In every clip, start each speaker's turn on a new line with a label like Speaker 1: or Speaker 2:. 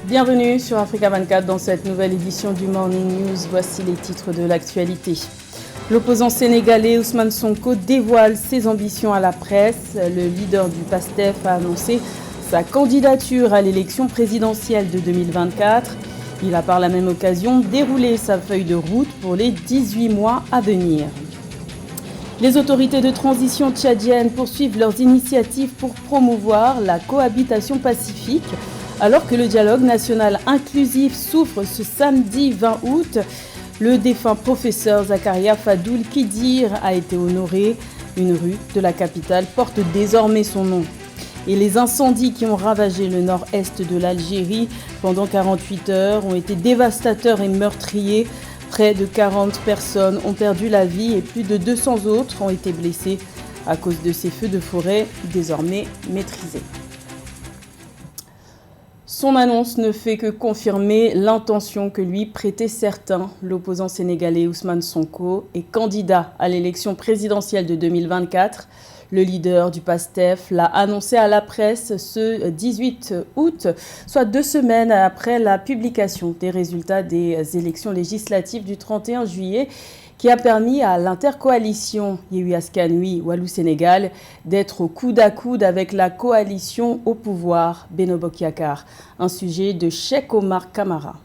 Speaker 1: Bienvenue sur Africa 24 dans cette nouvelle édition du Morning News. Voici les titres de l'actualité. L'opposant sénégalais Ousmane Sonko dévoile ses ambitions à la presse. Le leader du PASTEF a annoncé sa candidature à l'élection présidentielle de 2024. Il a par la même occasion déroulé sa feuille de route pour les 18 mois à venir. Les autorités de transition tchadiennes poursuivent leurs initiatives pour promouvoir la cohabitation pacifique. Alors que le dialogue national inclusif souffre ce samedi 20 août, le défunt professeur Zakaria Fadoul Kidir a été honoré. Une rue de la capitale porte désormais son nom. Et les incendies qui ont ravagé le nord-est de l'Algérie pendant 48 heures ont été dévastateurs et meurtriers. Près de 40 personnes ont perdu la vie et plus de 200 autres ont été blessées à cause de ces feux de forêt désormais maîtrisés. Son annonce ne fait que confirmer l'intention que lui prêtaient certains. L'opposant sénégalais Ousmane Sonko est candidat à l'élection présidentielle de 2024. Le leader du PASTEF l'a annoncé à la presse ce 18 août, soit 2 semaines après la publication des résultats des élections législatives du 31 juillet, qui a permis à l'intercoalition Yewwi Askan Wi Wallu Sénégal d'être au coude à coude avec la coalition au pouvoir Benno Bokk Yakaar. Un sujet de Cheikh Omar Kamara.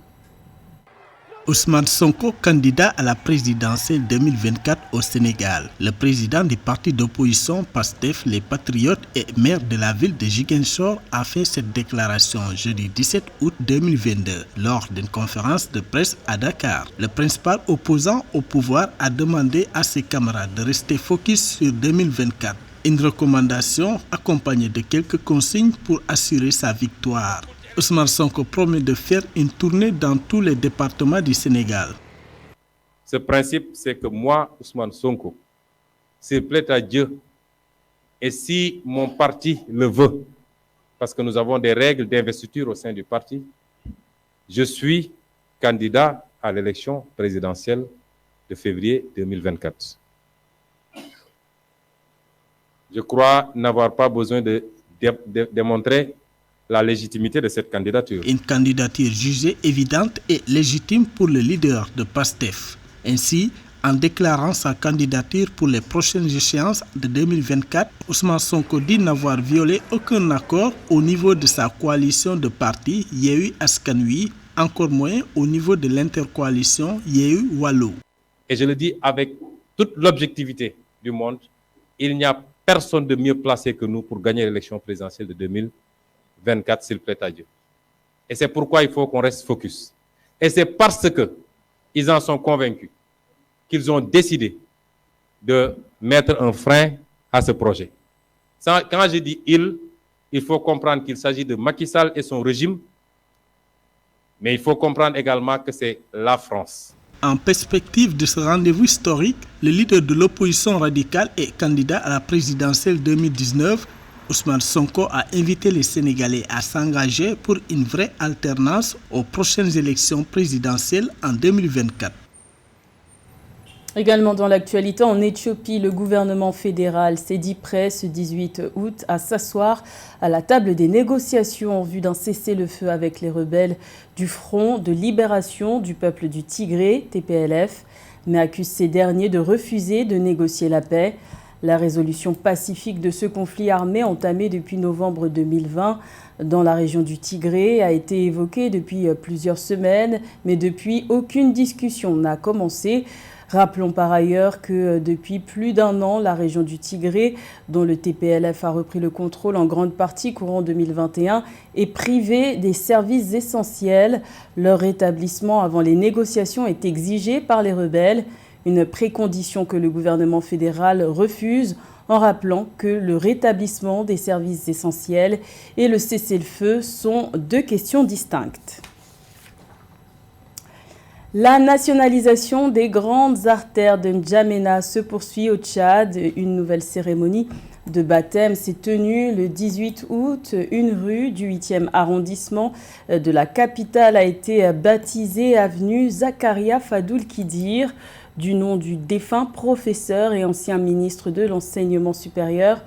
Speaker 2: Ousmane Sonko, candidat à la présidentielle 2024 au Sénégal. Le président du parti d'opposition PASTEF, les Patriotes et maire de la ville de Ziguinchor a fait cette déclaration jeudi 17 août 2022 lors d'une conférence de presse à Dakar. Le principal opposant au pouvoir a demandé à ses camarades de rester focus sur 2024. Une recommandation accompagnée de quelques consignes pour assurer sa victoire. Ousmane Sonko promet de faire une tournée dans tous les départements du Sénégal.
Speaker 3: Ce principe, c'est que moi, Ousmane Sonko, s'il plaît à Dieu, et si mon parti le veut, parce que nous avons des règles d'investiture au sein du parti, je suis candidat à l'élection présidentielle de février 2024. Je crois n'avoir pas besoin de démontrer la légitimité de cette candidature.
Speaker 2: Une candidature jugée évidente et légitime pour le leader de PASTEF. Ainsi, en déclarant sa candidature pour les prochaines échéances de 2024, Ousmane Sonko dit n'avoir violé aucun accord au niveau de sa coalition de partis Yewwi Askan Wi, encore moins au niveau de l'intercoalition Yewwi Wallu.
Speaker 3: Et je le dis avec toute l'objectivité du monde, il n'y a personne de mieux placé que nous pour gagner l'élection présidentielle de 2024, s'il plaît à Dieu. Et c'est pourquoi il faut qu'on reste focus. Et c'est parce qu'ils en sont convaincus qu'ils ont décidé de mettre un frein à ce projet. Quand je dis il faut comprendre qu'il s'agit de Macky Sall et son régime, mais il faut comprendre également que c'est la France.
Speaker 2: En perspective de ce rendez-vous historique, le leader de l'opposition radicale et candidat à la présidentielle 2019, Ousmane Sonko a invité les Sénégalais à s'engager pour une vraie alternance aux prochaines élections présidentielles en 2024.
Speaker 1: Également dans l'actualité, en Éthiopie, le gouvernement fédéral s'est dit prêt ce 18 août à s'asseoir à la table des négociations en vue d'un cessez-le-feu avec les rebelles du Front de libération du peuple du Tigré, TPLF, mais accuse ces derniers de refuser de négocier la paix. La résolution pacifique de ce conflit armé entamé depuis novembre 2020 dans la région du Tigré a été évoquée depuis plusieurs semaines, mais depuis, aucune discussion n'a commencé. Rappelons par ailleurs que depuis plus d'1 an, la région du Tigré, dont le TPLF a repris le contrôle en grande partie courant 2021, est privée des services essentiels. Leur rétablissement avant les négociations est exigé par les rebelles. Une précondition que le gouvernement fédéral refuse en rappelant que le rétablissement des services essentiels et le cessez-le-feu sont 2 questions distinctes. La nationalisation des grandes artères de N'Djamena se poursuit au Tchad. Une nouvelle cérémonie de baptême s'est tenue le 18 août. Une rue du 8e arrondissement de la capitale a été baptisée avenue Zakaria Fadoul Kidir, du nom du défunt professeur et ancien ministre de l'enseignement supérieur.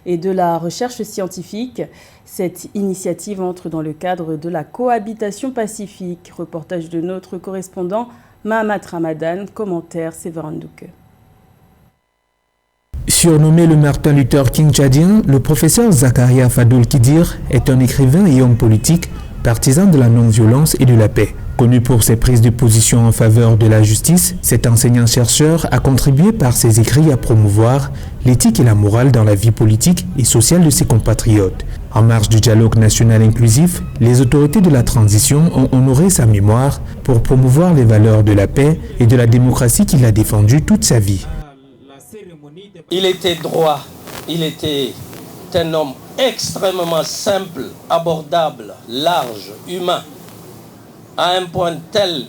Speaker 1: et de la recherche scientifique. Cette initiative entre dans le cadre de la cohabitation pacifique. Reportage de notre correspondant Mahamat Ramadan, commentaire Séverin Douke.
Speaker 4: Surnommé le Martin Luther King tchadien, le professeur Zakaria Fadoul Kidir est un écrivain et homme politique, partisan de la non-violence et de la paix. Connu pour ses prises de position en faveur de la justice, cet enseignant-chercheur a contribué par ses écrits à promouvoir l'éthique et la morale dans la vie politique et sociale de ses compatriotes. En marge du dialogue national inclusif, les autorités de la transition ont honoré sa mémoire pour promouvoir les valeurs de la paix et de la démocratie qu'il a défendues toute sa vie.
Speaker 5: Il était droit, il était un homme extrêmement simple, abordable, large, humain, à un point tel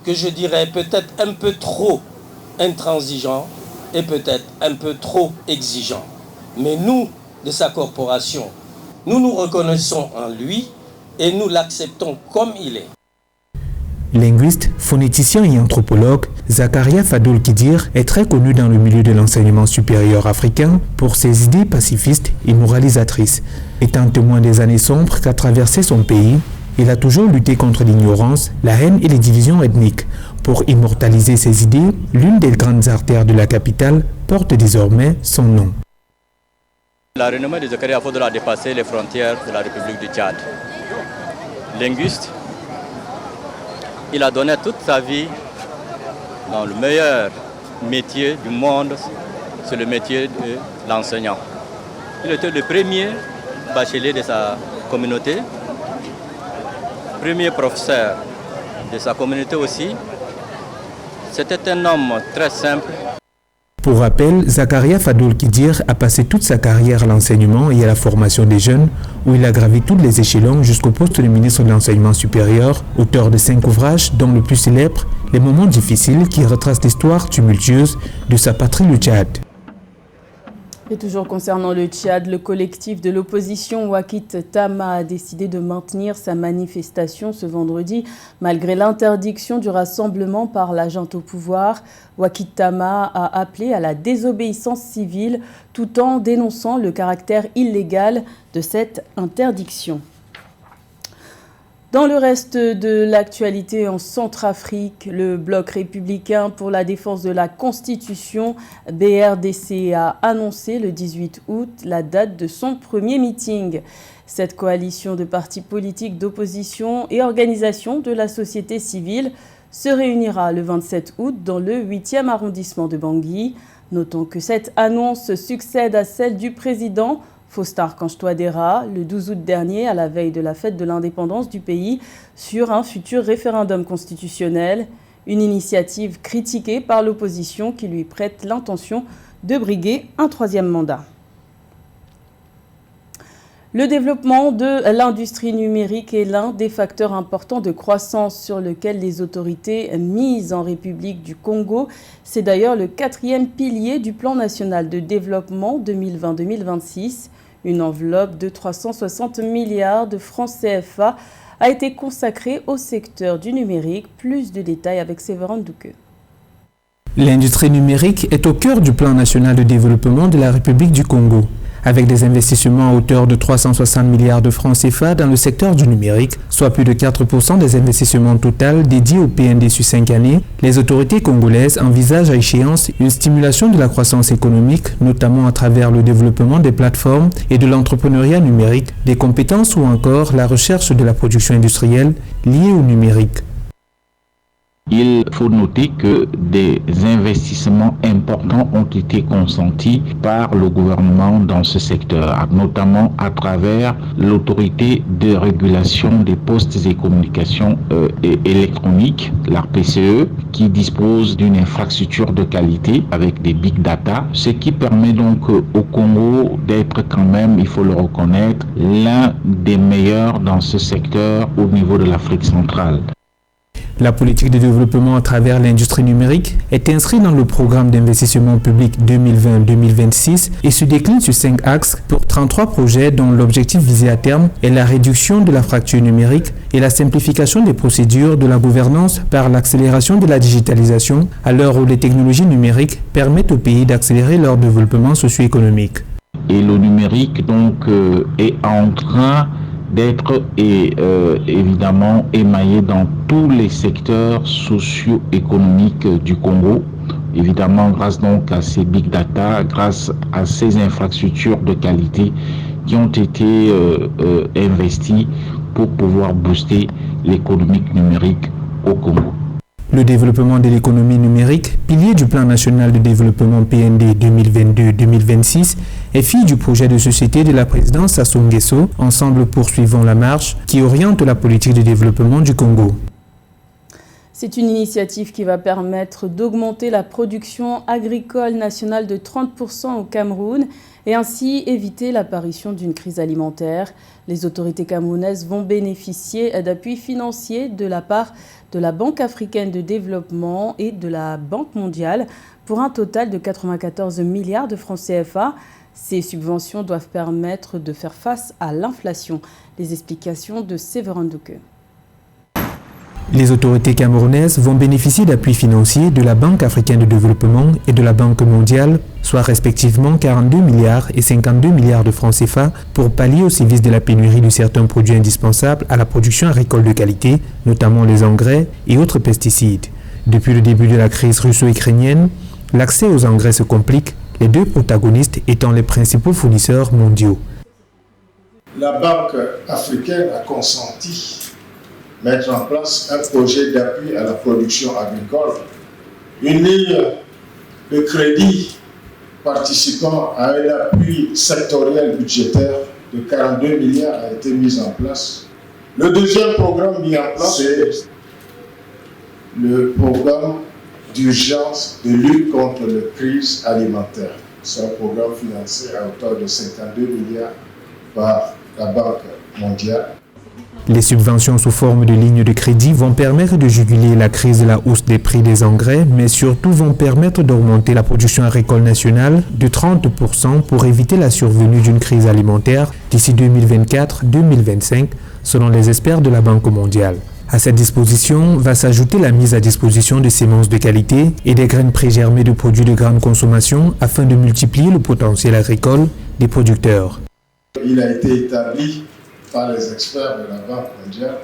Speaker 5: que je dirais peut-être un peu trop intransigeant et peut-être un peu trop exigeant. Mais nous, de sa corporation, nous nous reconnaissons en lui et nous l'acceptons comme il est.
Speaker 4: Linguiste, phonéticien et anthropologue, Zakaria Fadoul Kidir est très connu dans le milieu de l'enseignement supérieur africain pour ses idées pacifistes et moralisatrices. Étant témoin des années sombres qu'a traversé son pays, il a toujours lutté contre l'ignorance, la haine et les divisions ethniques. Pour immortaliser ses idées, l'une des grandes artères de la capitale porte désormais son nom.
Speaker 6: La renommée de Zakaria Fadoul a dépassé les frontières de la République du Tchad. Linguiste, il a donné toute sa vie dans le meilleur métier du monde, c'est le métier de l'enseignant. Il était le premier bachelier de sa communauté, premier professeur de sa communauté aussi. C'était un homme très simple.
Speaker 4: Pour rappel, Zakaria Fadoul Kidir a passé toute sa carrière à l'enseignement et à la formation des jeunes, où il a gravi tous les échelons jusqu'au poste de ministre de l'Enseignement supérieur, auteur de 5 ouvrages, dont le plus célèbre, Les moments difficiles, qui retracent l'histoire tumultueuse de sa patrie, le Tchad.
Speaker 1: Et toujours concernant le Tchad, le collectif de l'opposition Wakit Tama a décidé de maintenir sa manifestation ce vendredi malgré l'interdiction du rassemblement par la junte au pouvoir. Wakit Tama a appelé à la désobéissance civile tout en dénonçant le caractère illégal de cette interdiction. Dans le reste de l'actualité en Centrafrique, le Bloc républicain pour la défense de la Constitution, BRDC, a annoncé le 18 août la date de son premier meeting. Cette coalition de partis politiques d'opposition et organisations de la société civile se réunira le 27 août dans le 8e arrondissement de Bangui. Notons que cette annonce succède à celle du président Faustin Archange Touadéra, le 12 août dernier, à la veille de la fête de l'indépendance du pays, sur un futur référendum constitutionnel, une initiative critiquée par l'opposition qui lui prête l'intention de briguer un 3e mandat. Le développement de l'industrie numérique est l'un des facteurs importants de croissance sur lequel les autorités misent en République du Congo. C'est d'ailleurs le 4e pilier du plan national de développement 2020-2026. Une enveloppe de 360 milliards de francs CFA a été consacrée au secteur du numérique. Plus de détails avec Séverin Douke.
Speaker 4: L'industrie numérique est au cœur du plan national de développement de la République du Congo. Avec des investissements à hauteur de 360 milliards de francs CFA dans le secteur du numérique, soit plus de 4% des investissements total dédiés au PND sur 5 années, les autorités congolaises envisagent à échéance une stimulation de la croissance économique, notamment à travers le développement des plateformes et de l'entrepreneuriat numérique, des compétences ou encore la recherche de la production industrielle liée au numérique.
Speaker 7: Il faut noter que des investissements importants ont été consentis par le gouvernement dans ce secteur, notamment à travers l'autorité de régulation des postes et communications électroniques, la PCE, qui dispose d'une infrastructure de qualité avec des big data, ce qui permet donc au Congo d'être quand même, il faut le reconnaître, l'un des meilleurs dans ce secteur au niveau de l'Afrique centrale.
Speaker 4: La politique de développement à travers l'industrie numérique est inscrite dans le programme d'investissement public 2020-2026 et se décline sur 5 axes pour 33 projets dont l'objectif visé à terme est la réduction de la fracture numérique et la simplification des procédures de la gouvernance par l'accélération de la digitalisation à l'heure où les technologies numériques permettent aux pays d'accélérer leur développement socio-économique.
Speaker 7: Et le numérique donc est en train d'être évidemment émaillé dans tous les secteurs socio-économiques du Congo. Évidemment, grâce donc à ces big data, grâce à ces infrastructures de qualité qui ont été investies pour pouvoir booster l'économie numérique au Congo.
Speaker 4: Le développement de l'économie numérique, pilier du plan national de développement PND 2022-2026, est fille du projet de société de la présidence Sassou Nguesso, Ensemble poursuivons la marche, qui oriente la politique de développement du Congo.
Speaker 1: C'est une initiative qui va permettre d'augmenter la production agricole nationale de 30% au Cameroun et ainsi éviter l'apparition d'une crise alimentaire. Les autorités camerounaises vont bénéficier d'appui financier de la part de la Banque africaine de développement et de la Banque mondiale pour un total de 94 milliards de francs CFA. Ces subventions doivent permettre de faire face à l'inflation. Les explications de Séverin Douke.
Speaker 4: Les autorités camerounaises vont bénéficier d'appuis financiers de la Banque africaine de développement et de la Banque mondiale, soit respectivement 42 milliards et 52 milliards de francs CFA pour pallier au sévice de la pénurie de certains produits indispensables à la production agricole de qualité, notamment les engrais et autres pesticides. Depuis le début de la crise russo-ukrainienne, l'accès aux engrais se complique, les deux protagonistes étant les principaux fournisseurs mondiaux.
Speaker 8: La Banque africaine a consenti mettre en place un projet d'appui à la production agricole. Une ligne de crédit participant à un appui sectoriel budgétaire de 42 milliards a été mise en place. Le deuxième programme mis en place, c'est le programme d'urgence de lutte contre la crise alimentaire. C'est un programme financé à hauteur de 52 milliards par la Banque mondiale.
Speaker 4: Les subventions sous forme de lignes de crédit vont permettre de juguler la crise de la hausse des prix des engrais, mais surtout vont permettre d'augmenter la production agricole nationale de 30% pour éviter la survenue d'une crise alimentaire d'ici 2024-2025, selon les experts de la Banque mondiale. À cette disposition va s'ajouter la mise à disposition de semences de qualité et des graines prégermées de produits de grande consommation afin de multiplier le potentiel agricole des producteurs.
Speaker 8: Il a été établi par les experts de la Banque mondiale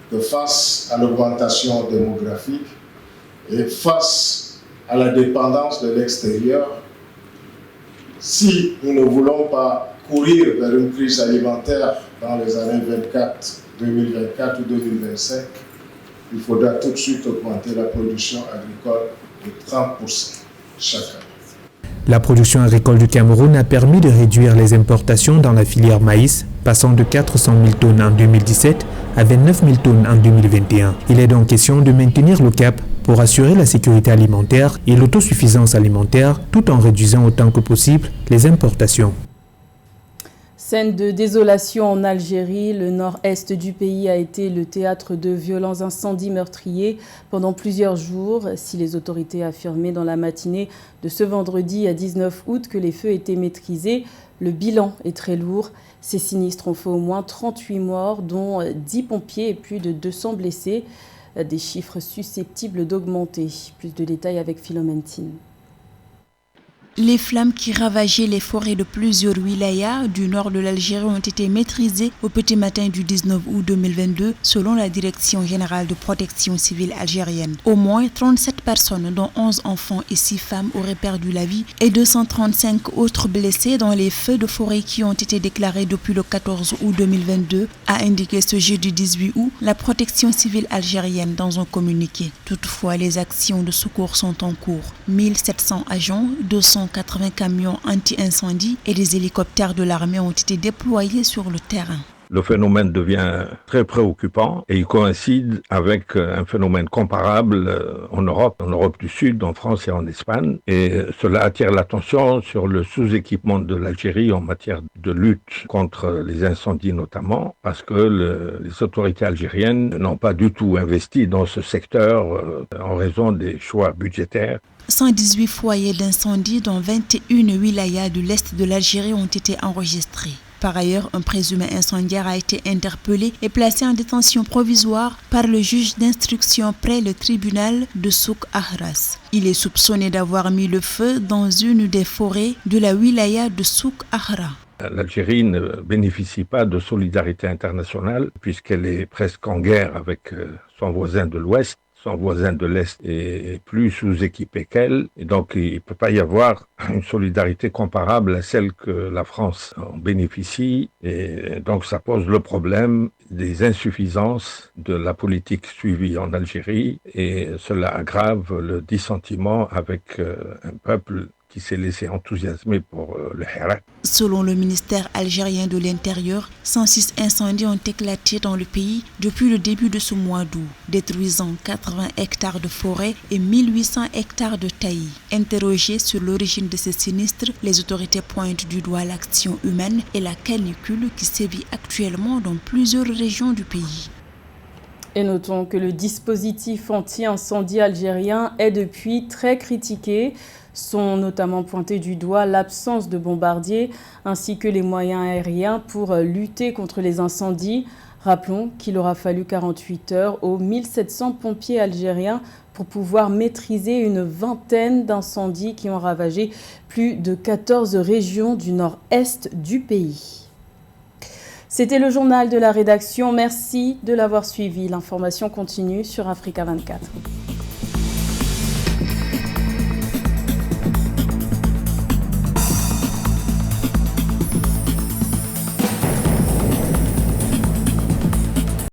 Speaker 8: que face à l'augmentation démographique et face à la dépendance de l'extérieur, si nous ne voulons pas courir vers une crise alimentaire dans les années 2024 ou 2025, il faudra tout de suite augmenter la production agricole de 30% chaque année.
Speaker 4: La production agricole du Cameroun a permis de réduire les importations dans la filière maïs, passant de 400 000 tonnes en 2017 à 29 000 tonnes en 2021. Il est donc question de maintenir le cap pour assurer la sécurité alimentaire et l'autosuffisance alimentaire, tout en réduisant autant que possible les importations.
Speaker 1: Scène de désolation en Algérie, le nord-est du pays a été le théâtre de violents incendies meurtriers pendant plusieurs jours. Si les autorités affirmaient dans la matinée de ce vendredi à 19 août que les feux étaient maîtrisés, le bilan est très lourd. Ces sinistres ont fait au moins 38 morts, dont 10 pompiers et plus de 200 blessés. Des chiffres susceptibles d'augmenter. Plus de détails avec Philomène Tine.
Speaker 9: Les flammes qui ravageaient les forêts de plusieurs wilayas du nord de l'Algérie ont été maîtrisées au petit matin du 19 août 2022 selon la Direction générale de protection civile algérienne. Au moins 37 personnes, dont 11 enfants et 6 femmes, auraient perdu la vie et 235 autres blessés dans les feux de forêt qui ont été déclarés depuis le 14 août 2022, a indiqué ce jeudi 18 août la protection civile algérienne dans un communiqué. Toutefois, les actions de secours sont en cours. 1700 agents, 280 camions anti-incendie et des hélicoptères de l'armée ont été déployés sur le terrain.
Speaker 10: Le phénomène devient très préoccupant et il coïncide avec un phénomène comparable en Europe du Sud, en France et en Espagne. Et cela attire l'attention sur le sous-équipement de l'Algérie en matière de lutte contre les incendies notamment, parce que les autorités algériennes n'ont pas du tout investi dans ce secteur en raison des choix budgétaires.
Speaker 9: 118 foyers d'incendie dans 21 wilayas de l'Est de l'Algérie ont été enregistrés. Par ailleurs, un présumé incendiaire a été interpellé et placé en détention provisoire par le juge d'instruction près le tribunal de Souk Ahras. Il est soupçonné d'avoir mis le feu dans une des forêts de la wilaya de Souk Ahra.
Speaker 10: L'Algérie ne bénéficie pas de solidarité internationale puisqu'elle est presque en guerre avec son voisin de l'Ouest. Son voisin de l'Est est plus sous-équipé qu'elle, et donc il ne peut pas y avoir une solidarité comparable à celle que la France en bénéficie, et donc ça pose le problème des insuffisances de la politique suivie en Algérie, et cela aggrave le dissentiment avec un peuple qui s'est laissé enthousiasmer pour le Hirak.
Speaker 9: Selon le ministère algérien de l'Intérieur, 106 incendies ont éclaté dans le pays depuis le début de ce mois d'août, détruisant 80 hectares de forêt et 1800 hectares de taillis. Interrogées sur l'origine de ces sinistres, les autorités pointent du doigt l'action humaine et la canicule qui sévit actuellement dans plusieurs régions du pays.
Speaker 1: Et notons que le dispositif anti-incendie algérien est depuis très critiqué. Sont notamment pointés du doigt l'absence de bombardiers ainsi que les moyens aériens pour lutter contre les incendies. Rappelons qu'il aura fallu 48 heures aux 1700 pompiers algériens pour pouvoir maîtriser une vingtaine d'incendies qui ont ravagé plus de 14 régions du nord-est du pays. C'était le journal de la rédaction. Merci de l'avoir suivi. L'information continue sur Africa 24.